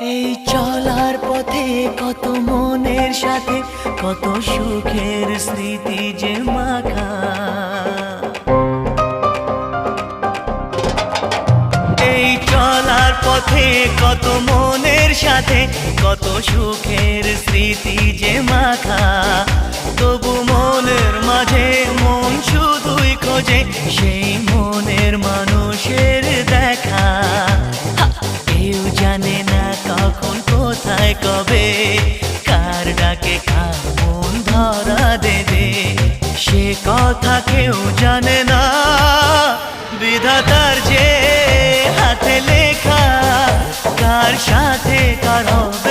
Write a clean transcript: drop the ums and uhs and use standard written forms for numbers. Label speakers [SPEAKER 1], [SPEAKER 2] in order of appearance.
[SPEAKER 1] এই চলার পথে কত মনের সাথে কত সুখের স্মৃতি যে মাখা। এই চলার পথে কত মনের সাথে কত সুখের স্মৃতি যে মাখা। তবু মনের মাঝে মন শুধুই খোঁজে সেই মনের মানুষের দেখা। কেউ জানে না কখন কোথায় কবে কার ডাকে কার মন ধরা দেবে, সে কথা কেউ জানে না। বিধাতার যে হাতে লেখা কার সাথে কার হবে